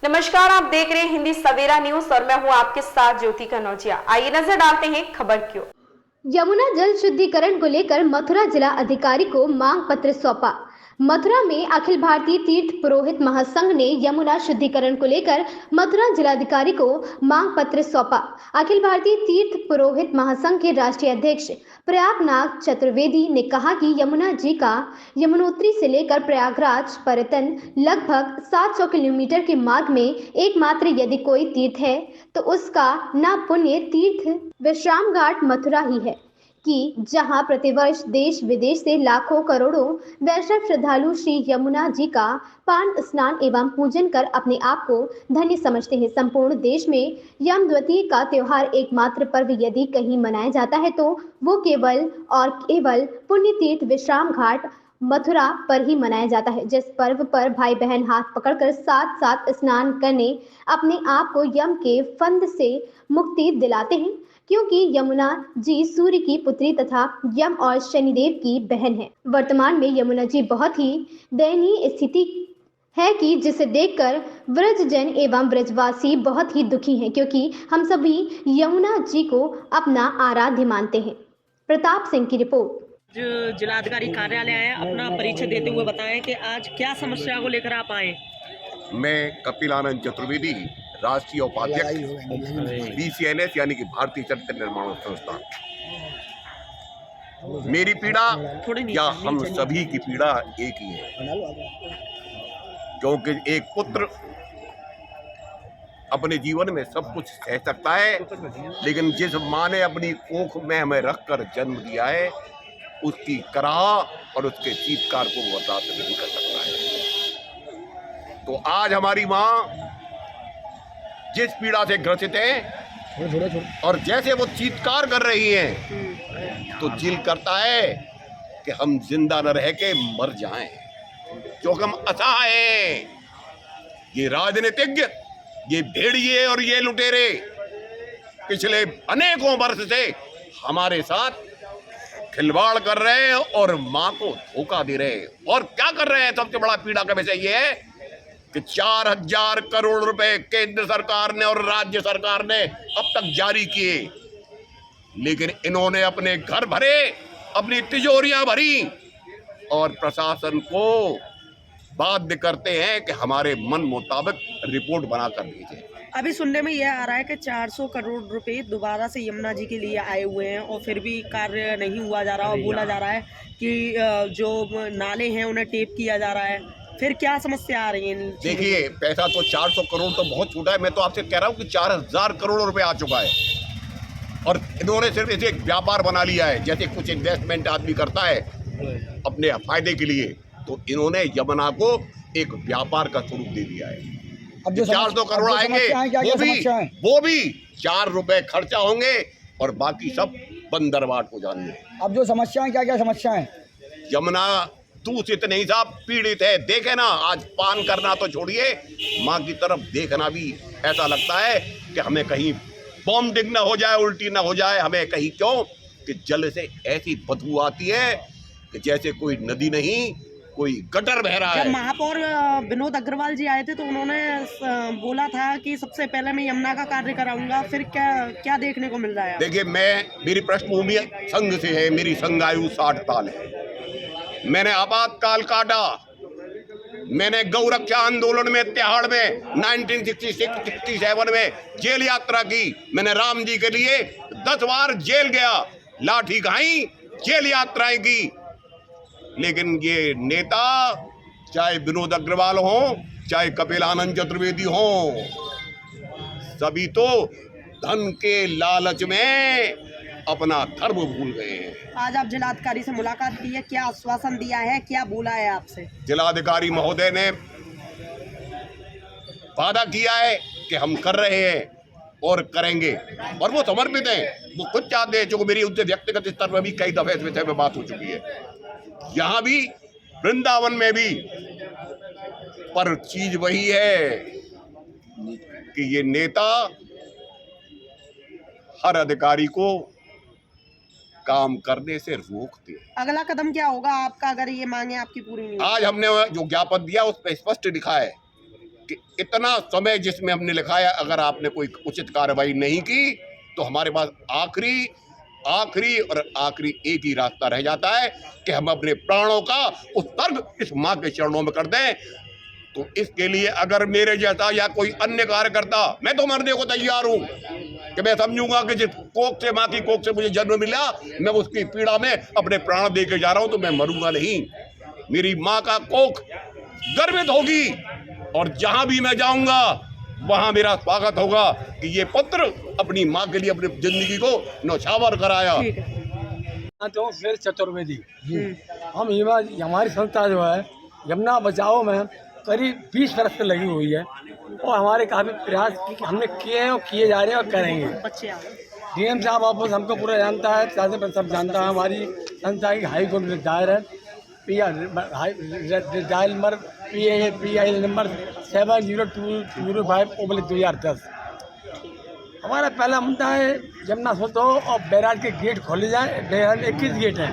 नमस्कार, आप देख रहे हैं हिंदी सवेरा न्यूज और मैं हूं आपके साथ ज्योति कनौजिया। आइए नजर डालते हैं खबर की ओर। यमुना जल शुद्धिकरण को लेकर मथुरा जिला अधिकारी को मांग पत्र सौंपा। मथुरा में अखिल भारतीय तीर्थ पुरोहित महासंघ ने यमुना शुद्धिकरण को लेकर मथुरा जिलाधिकारी को मांग पत्र सौंपा। अखिल भारतीय तीर्थ पुरोहित महासंघ के राष्ट्रीय अध्यक्ष प्रयागनाथ चतुर्वेदी ने कहा कि यमुना जी का यमुनोत्री से लेकर प्रयागराज पर्यटन लगभग 700 किलोमीटर के मार्ग में एकमात्र यदि कोई तीर्थ है तो उसका न पुण्य तीर्थ विश्राम घाट मथुरा ही है कि जहां प्रतिवर्ष देश विदेश से लाखों करोड़ों वैष्णव श्रद्धालु श्री यमुना जी का पान स्नान एवं पूजन कर अपने आप को धन्य समझते हैं। संपूर्ण देश में यमद्वितीया का त्योहार एकमात्र पर्व यदि कहीं मनाया जाता है तो वो केवल और केवल पुण्य तीर्थ विश्राम घाट मथुरा पर ही मनाया जाता है, जिस पर्व पर भाई बहन हाथ पकड़कर साथ साथ स्नान करने अपने आप को यम के फंद से मुक्ति दिलाते हैं, क्योंकि यमुना जी सूर्य की पुत्री तथा यम और शनिदेव की बहन है। वर्तमान में यमुना जी बहुत ही दयनीय स्थिति है कि जिसे देखकर व्रजजन एवं व्रजवासी बहुत ही दुखी हैं, क्योंकि हम सभी यमुना जी को अपना आराध्य मानते हैं। प्रताप सिंह की रिपोर्ट। जिलाधिकारी कार्यालय आए, अपना परिचय देते हुए बताएं कि आज क्या समस्या को लेकर आप आए। मैं कपिल आनंद चतुर्वेदी, राष्ट्रीय उपाध्यक्ष BCNS यानी कि भारतीय चरित्र निर्माण संस्थान। मेरी पीड़ा या हम सभी की पीड़ा एक ही है, क्योंकि एक पुत्र अपने जीवन में सब कुछ सह सकता है, लेकिन जिस माँ ने अपनी कोख में हमें रखकर जन्म दिया है उसकी कराह और उसके चीत्कार को वो बर्दाश्त नहीं कर सकता है। तो आज हमारी माँ जिस पीड़ा से ग्रसित है और जैसे वो चीत्कार कर रही हैं तो दिल करता है कि हम जिंदा न रह के मर जाएं, क्योंकि हम असहाय हैं। ये राजनीतिज्ञ, ये भेड़िए और ये लुटेरे पिछले अनेकों वर्ष से हमारे साथ खिलवाड़ कर रहे हैं और मां को धोखा दे रहे हैं। और क्या कर रहे हैं, सबसे बड़ा पीड़ा का विषय ये है कि 4000 करोड़ रुपए केंद्र सरकार ने और राज्य सरकार ने अब तक जारी किए, लेकिन इन्होंने अपने घर भरे, अपनी तिजोरियां भरी और प्रशासन को बाध्य करते हैं कि हमारे मन मुताबिक रिपोर्ट बनाकर भेजें। अभी सुनने में यह आ रहा है कि 400 करोड़ रुपए दोबारा से यमुना जी के लिए आए हुए हैं और फिर भी कार्य नहीं हुआ जा रहा और बोला जा रहा है कि जो नाले हैं उन्हें टेप किया जा रहा है। फिर क्या समस्या आ रही है? देखिए, पैसा तो 400 करोड़ तो बहुत छोटा है। मैं तो आपसे कह रहा हूँ कि 4000 करोड़ रुपए आ चुका है और इन्होंने सिर्फ इसे एक व्यापार बना लिया है। जैसे कुछ इन्वेस्टमेंट आदमी करता है अपने फायदे के लिए, तो इन्होंने यमुना को एक व्यापार का स्वरूप दे दिया है। अब जो 400 करोड़ आएंगे वो भी 4 रुपए खर्चा होंगे और बाकी सब बंदरबाट हो जाएंगे। अब जो समस्याएं क्या समस्याएं? यमुना दूषित नहीं साहब, पीड़ित है। देखे ना, आज पान करना तो छोड़िए, माँ की तरफ देखना भी ऐसा लगता है कि हमें कहीं बॉम्ब डिग ना हो जाए, उल्टी ना हो जाए। हमें कहीं क्यों कि जल से ऐसी बदबू आती है कि जैसे कोई नदी नहीं, कोई गटर बह रहा है। जब महापौर विनोद अग्रवाल जी आए थे तो उन्होंने बोला था कि सबसे पहले मैं यमुना का कार्य कराऊंगा। फिर क्या देखने को मिल रहा है? देखिए, मेरी पृष्ठभूमि संघ से है। मेरी संघ आयु 60 साल है। मैंने आपातकाल काटा, मैंने गौ रक्षा आंदोलन में तिहाड़ में 1966-67 में जेल यात्रा की। मैंने राम जी के लिए 10 बार जेल गया, लाठी खाई, जेल यात्राएं की। लेकिन ये नेता, चाहे विनोद अग्रवाल हो, चाहे कपिल आनंद चतुर्वेदी हो, सभी तो धन के लालच में अपना धर्म भूल गए हैं। आज आप जिलाधिकारी से मुलाकात की है, क्या आश्वासन दिया है, क्या बोला है आपसे? जिलाधिकारी महोदय ने वादा किया है कि हम कर रहे हैं और करेंगे, और वो समर्पित हैं। वो खुद चाहते हैं, जो मेरी उनसे व्यक्तिगत स्तर पर भी कई दफे इस विषय में बात हो चुकी है, यहाँ भी वृंदावन में भी। पर चीज वही है कि ये नेता हर अधिकारी को काम करने से रोकते हैं। अगला कदम क्या होगा आपका अगर ये मांगे आपकी पूरी नहीं? आज हमने जो ज्ञापन दिया उस पर स्पष्ट लिखा है कि इतना समय जिसमें हमने लिखाया, अगर आपने कोई उचित कार्रवाई नहीं की तो हमारे पास आखिरी एक ही रास्ता रह जाता है कि हम अपने प्राणों का उत्सर्ग इस माँ के चरणों में कर दें। तो इसके लिए अगर मेरे जैसा या कोई अन्य कार्यकर्ता, मैं तो मरने को तैयार हूं कि मैं समझूंगा कि जिस कोख से, माँ की कोख से मुझे जन्म मिला, मैं उसकी पीड़ा में अपने प्राण दे के जा रहा हूं, तो मैं मरूंगा नहीं। मेरी माँ का कोख गर्वित होगी और जहां भी मैं जाऊंगा वहां मेरा स्वागत होगा कि ये पुत्र अपनी माँ के लिए अपनी जिंदगी को नौछावर कराया। तो फिर चतुर्वेदी हम हमारी संस्था जो है यमुना बचाओ में करीब 20 वर्ष से लगी हुई है और हमारे काफ़ी प्रयास हमने किए हैं और किए जा रहे हैं और करेंगे। डीएम साहब ऑफिस हमको पूरा जानता है, सब जानता है। हमारी संस्था की हाई कोर्ट में दायर है, डायल नंबर PI नंबर 70205/2010। हमारा पहला मुद्दा है यमुना सोचो और बैराज के गेट खोले जाए। बैराज 21 गेट हैं,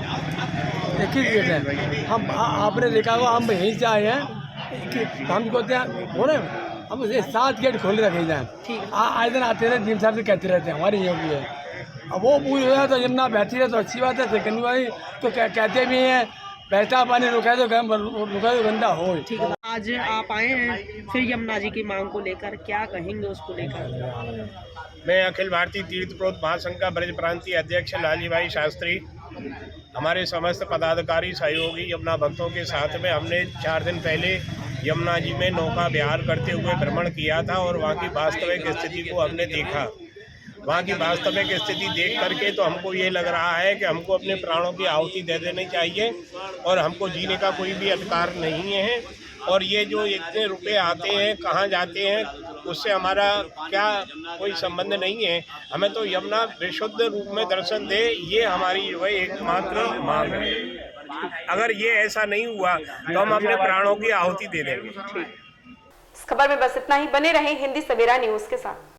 21 गेट हैं। हम आपने देखा होगा, हम यहीं से आए हैं कि हम को हो रहे हम 7 गेट खोले रखे जाए। आए दिन आते रहते, डीएम साहब से कहते रहते हैं हमारी योगी है। अब वो पूरी हो जाए तो यमुना बहती है तो अच्छी बात है। सेकंड वाली तो कहते भी हैं बहता पानी रुका तो गंदा हो। ठीक है, आज आप आए हैं फिर यमुना जी की मांग को लेकर, क्या कहेंगे उसको लेकर? मैं अखिल भारतीय तीर्थ प्रोत महासंघ का ब्रज प्रांतीय अध्यक्ष लाली भाई शास्त्री, हमारे समस्त पदाधिकारी सहयोगी यमुना भक्तों के साथ में हमने 4 दिन पहले यमुना जी में नौका विहार करते हुए भ्रमण किया था और वहाँ की वास्तविक स्थिति को हमने देखा। वहाँ की वास्तविक स्थिति देख करके तो हमको ये लग रहा है कि हमको अपने प्राणों की आहुति दे देनी चाहिए और हमको जीने का कोई भी अधिकार नहीं है। और ये जो इतने रुपए आते हैं कहाँ जाते हैं उससे हमारा क्या कोई संबंध नहीं है। हमें तो यमुना विशुद्ध रूप में दर्शन दे, ये हमारी जो है एकमात्र मांग है। अगर ये ऐसा नहीं हुआ तो हम अपने प्राणों की आहुति दे देंगे। इस खबर में बस इतना ही। बने रहें हिंदी सवेरा न्यूज के साथ।